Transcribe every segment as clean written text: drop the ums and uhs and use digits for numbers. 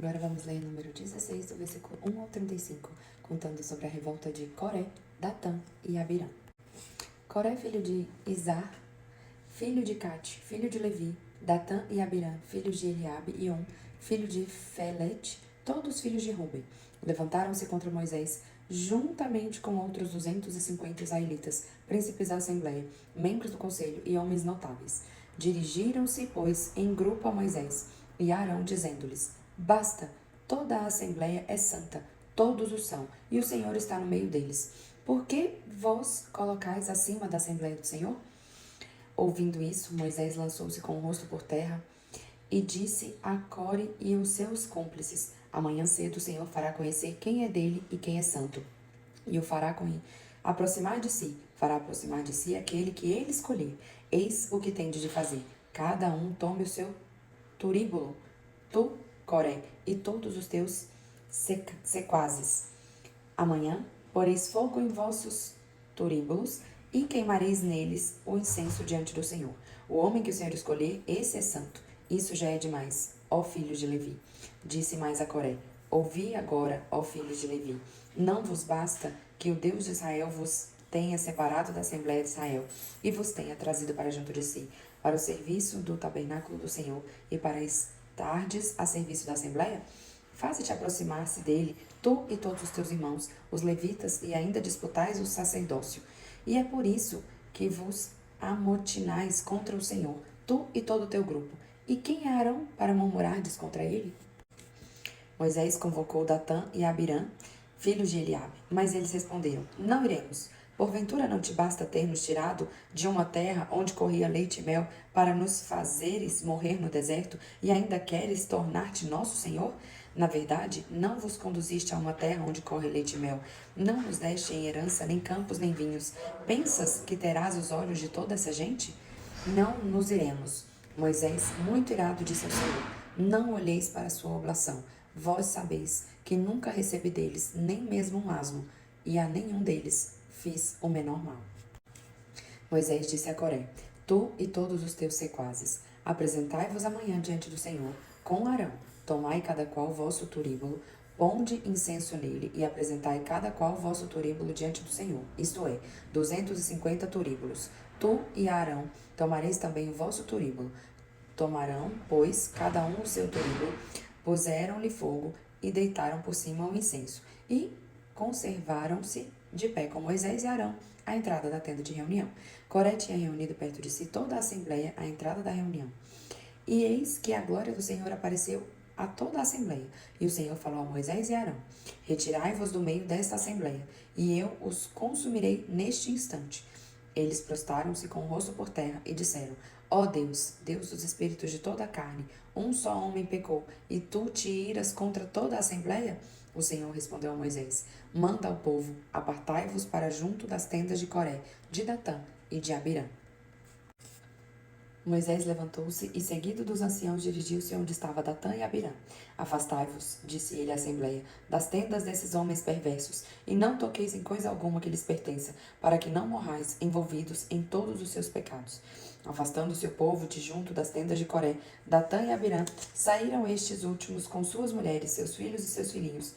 Agora vamos ler número 16, do versículo 1 ao 35, contando sobre a revolta de Coré, Datã e Abirã. Coré, filho de Izar, filho de Cate, filho de Levi, Datã e Abirã, filhos de Eliabe e On, filho de Felete, todos filhos de Ruben, levantaram-se contra Moisés, juntamente com outros 250 israelitas, príncipes da Assembleia, membros do conselho e homens notáveis. Dirigiram-se, pois, em grupo a Moisés e a Arão, dizendo-lhes: Basta, toda a Assembleia é santa, todos o são, e o Senhor está no meio deles. Por que vos colocais acima da Assembleia do Senhor? Ouvindo isso, Moisés lançou-se com o rosto por terra e disse a Core e os seus cúmplices: Amanhã cedo o Senhor fará conhecer quem é dele e quem é santo, e o fará aproximar de si, fará aproximar de si aquele que ele escolher. Eis o que tendes de fazer: cada um tome o seu turíbulo, tu, Coré, e todos os teus sequazes. Amanhã poreis fogo em vossos turíbulos e queimareis neles o incenso diante do Senhor. O homem que o Senhor escolher, esse é santo. Isso já é demais, ó filhos de Levi. Disse mais a Coré: Ouvi agora, ó filhos de Levi. Não vos basta que o Deus de Israel vos tenha separado da Assembleia de Israel e vos tenha trazido para junto de si, para o serviço do tabernáculo do Senhor e para estardes a serviço da Assembleia? Faze-te aproximar-se dele, tu e todos os teus irmãos, os levitas, e ainda disputais o sacerdócio. E é por isso que vos amotinais contra o Senhor, tu e todo o teu grupo. E quem é Arão para murmurardes contra ele? Moisés convocou Datã e Abirã, filhos de Eliabe, mas eles responderam: Não iremos. Porventura não te basta ter-nos tirado de uma terra onde corria leite e mel para nos fazeres morrer no deserto e ainda queres tornar-te nosso Senhor? Na verdade, não vos conduziste a uma terra onde corre leite e mel. Não nos deste em herança nem campos nem vinhos. Pensas que terás os olhos de toda essa gente? Não nos iremos. Moisés, muito irado, disse ao Senhor: Não olheis para a sua oblação. Vós sabeis que nunca recebi deles nem mesmo um asno, e a nenhum deles fiz o menor mal. Moisés disse a Coré: Tu e todos os teus sequazes, apresentai-vos amanhã diante do Senhor com Arão. Tomai cada qual vosso turíbulo, ponde incenso nele e apresentai cada qual vosso turíbulo diante do Senhor, isto é, 250 turíbulos. Tu e Arão tomareis também o vosso turíbulo. Tomarão, pois, cada um o seu turíbulo, puseram-lhe fogo e deitaram por cima o incenso. E conservaram-se de pé com Moisés e Arão à entrada da tenda de reunião. Coré tinha reunido perto de si toda a assembleia à entrada da reunião. E eis que a glória do Senhor apareceu a toda a assembleia. E o Senhor falou a Moisés e Arão: Retirai-vos do meio desta assembleia, e eu os consumirei neste instante. Eles prostraram-se com o rosto por terra e disseram: Ó Deus, Deus dos espíritos de toda a carne, um só homem pecou, e tu te iras contra toda a assembleia? O Senhor respondeu a Moisés: Manda ao povo, apartai-vos para junto das tendas de Coré, de Datã e de Abirã. Moisés levantou-se e, seguido dos anciãos, dirigiu-se onde estava Datã e Abirã. Afastai-vos, disse ele à assembleia, das tendas desses homens perversos, e não toqueis em coisa alguma que lhes pertença, para que não morrais envolvidos em todos os seus pecados. Afastando-se o povo de junto das tendas de Coré, Datã e Abirã, saíram estes últimos com suas mulheres, seus filhos e seus filhinhos,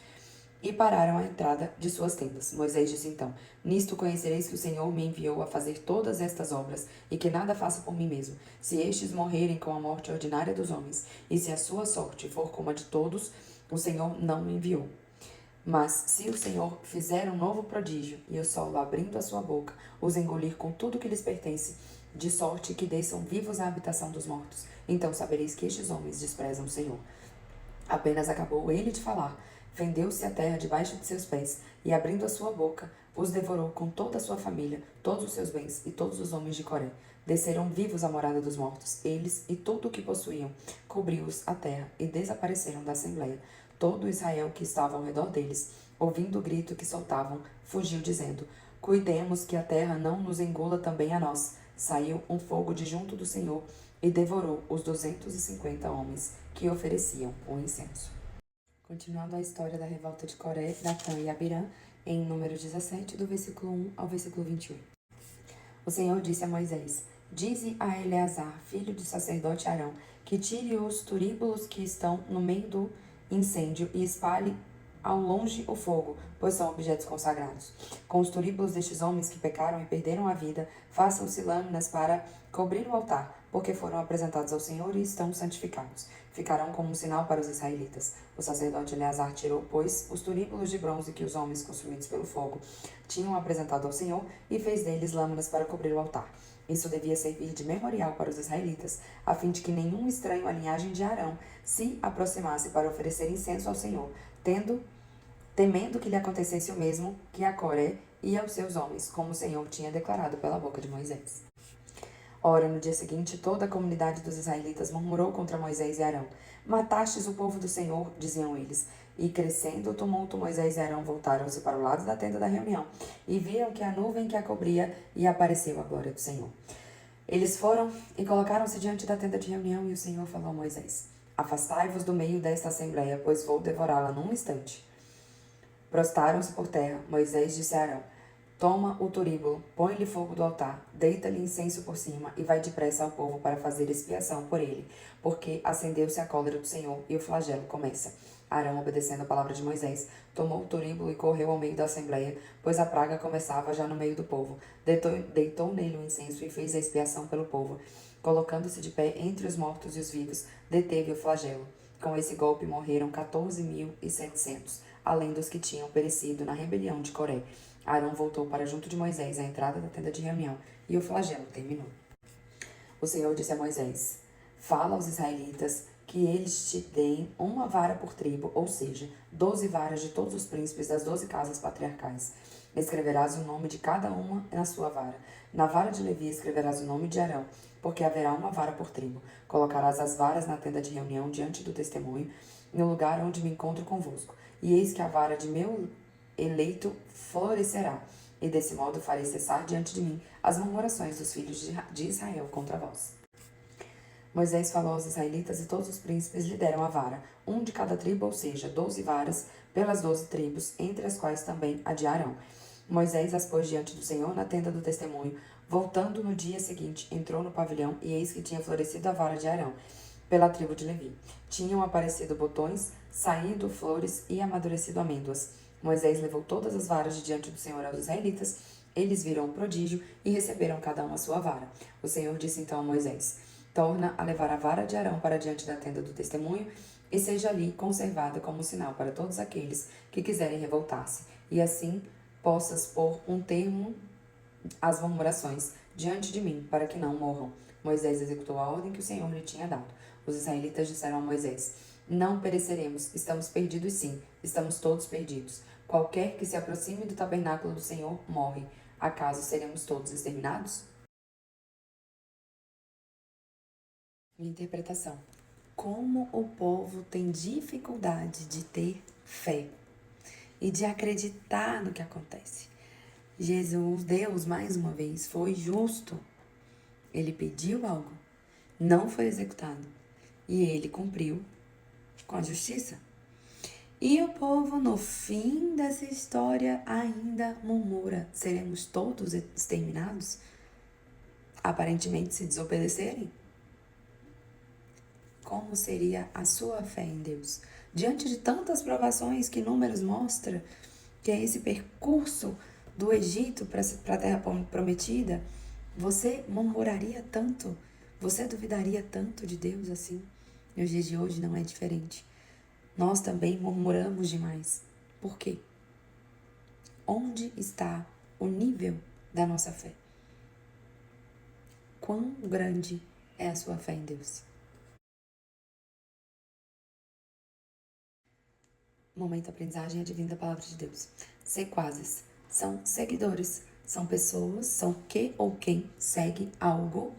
e pararam à entrada de suas tendas. Moisés disse então: Nisto conhecereis que o Senhor me enviou a fazer todas estas obras, e que nada faço por mim mesmo. Se estes morrerem com a morte ordinária dos homens, e se a sua sorte for como a de todos, o Senhor não me enviou. Mas se o Senhor fizer um novo prodígio, e o sol, abrindo a sua boca, os engolir com tudo que lhes pertence, de sorte que desçam vivos à habitação dos mortos, então sabereis que estes homens desprezam o Senhor. Apenas acabou ele de falar, fendeu-se a terra debaixo de seus pés, e abrindo a sua boca, os devorou com toda a sua família, todos os seus bens e todos os homens de Coré. Desceram vivos à morada dos mortos, eles e tudo o que possuíam, cobriu-os a terra, e desapareceram da assembleia. Todo Israel que estava ao redor deles, ouvindo o grito que soltavam, fugiu, dizendo: Cuidemos que a terra não nos engula também a nós. Saiu um fogo de junto do Senhor e devorou os 250 homens que ofereciam o incenso. Continuando a história da revolta de Coré, Datã e Abirã, em número 17, do versículo 1 ao versículo 21. O Senhor disse a Moisés: Dize a Eleazar, filho do sacerdote Arão, que tire os turíbulos que estão no meio do incêndio e espalhe ao longe o fogo, pois são objetos consagrados. Com os turíbulos destes homens que pecaram e perderam a vida, façam-se lâminas para cobrir o altar, porque foram apresentados ao Senhor e estão santificados. Ficarão como um sinal para os israelitas. O sacerdote Eleazar tirou, pois, os turíbulos de bronze que os homens consumidos pelo fogo tinham apresentado ao Senhor e fez deles lâminas para cobrir o altar. Isso devia servir de memorial para os israelitas, a fim de que nenhum estranho à linhagem de Arão se aproximasse para oferecer incenso ao Senhor, temendo que lhe acontecesse o mesmo que a Coré e aos seus homens, como o Senhor tinha declarado pela boca de Moisés. Ora, no dia seguinte, toda a comunidade dos israelitas murmurou contra Moisés e Arão. Matastes o povo do Senhor, diziam eles. E crescendo o tumulto, Moisés e Arão voltaram-se para o lado da tenda da reunião e viram que a nuvem que a cobria e apareceu a glória do Senhor. Eles foram e colocaram-se diante da tenda de reunião e o Senhor falou a Moisés: Afastai-vos do meio desta assembleia, pois vou devorá-la num instante. Prostaram-se por terra. Moisés disse a Arão: Toma o turíbulo, põe-lhe fogo do altar, deita-lhe incenso por cima e vai depressa ao povo para fazer expiação por ele, porque acendeu-se a cólera do Senhor e o flagelo começa. Arão, obedecendo a palavra de Moisés, tomou o turíbulo e correu ao meio da assembleia, pois a praga começava já no meio do povo. Deitou nele o incenso e fez a expiação pelo povo. Colocando-se de pé entre os mortos e os vivos, deteve o flagelo. Com esse golpe morreram 14.700, além dos que tinham perecido na rebelião de Coré. Arão voltou para junto de Moisés à entrada da tenda de reunião, e o flagelo terminou. O Senhor disse a Moisés: Fala aos israelitas que eles te deem uma vara por tribo, ou seja, 12 varas de todos os príncipes das 12 casas patriarcais. Escreverás o nome de cada uma na sua vara. Na vara de Levi escreverás o nome de Arão, porque haverá uma vara por tribo. Colocarás as varas na tenda de reunião diante do testemunho, no lugar onde me encontro convosco. E eis que a vara de meu eleito florescerá, e desse modo farei cessar diante de mim as murmurações dos filhos de Israel contra vós. Moisés falou aos israelitas e todos os príncipes lhe deram a vara, um de cada tribo, ou seja, 12 varas pelas 12 tribos, entre as quais também a de Arão. Moisés as pôs diante do Senhor na tenda do testemunho. Voltando no dia seguinte, entrou no pavilhão e eis que tinha florescido a vara de Arão, pela tribo de Levi. Tinham aparecido botões, saído flores e amadurecido amêndoas. Moisés levou todas as varas de diante do Senhor aos israelitas. Eles viram o prodígio e receberam cada um a sua vara. O Senhor disse então a Moisés: Torna a levar a vara de Arão para diante da tenda do testemunho e seja ali conservada como sinal para todos aqueles que quiserem revoltar-se. E assim possas pôr um termo às murmurações diante de mim, para que não morram. Moisés executou a ordem que o Senhor lhe tinha dado. Os israelitas disseram a Moisés: Não pereceremos, estamos perdidos sim, estamos todos perdidos. Qualquer que se aproxime do tabernáculo do Senhor morre. Acaso seremos todos exterminados? Interpretação. Como o povo tem dificuldade de ter fé e de acreditar no que acontece. Jesus, Deus, mais uma vez, foi justo. Ele pediu algo, não foi executado, e ele cumpriu com a justiça. E o povo, no fim dessa história, ainda murmura: seremos todos exterminados? Aparentemente, se desobedecerem. Como seria a sua fé em Deus? Diante de tantas provações que Números mostra, que é esse percurso do Egito para a Terra Prometida, você murmuraria tanto? Você duvidaria tanto de Deus assim? Nos dias de hoje não é diferente. Nós também murmuramos demais. Por quê? Onde está o nível da nossa fé? Quão grande é a sua fé em Deus? Momento aprendizagem advindo da palavra de Deus. Sequazes são seguidores, são pessoas, são que ou quem segue algo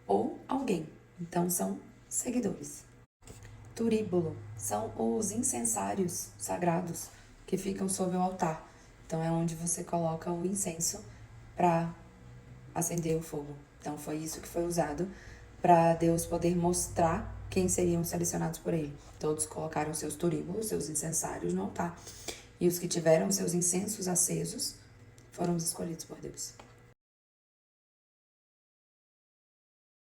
ou alguém. Então são seguidores. Turíbulo são os incensários sagrados que ficam sobre o altar. Então é onde você coloca o incenso para acender o fogo. Então foi isso que foi usado para Deus poder mostrar quem seriam selecionados por ele. Todos colocaram seus turíbulos, seus incensários no altar. E os que tiveram seus incensos acesos foram os escolhidos por Deus.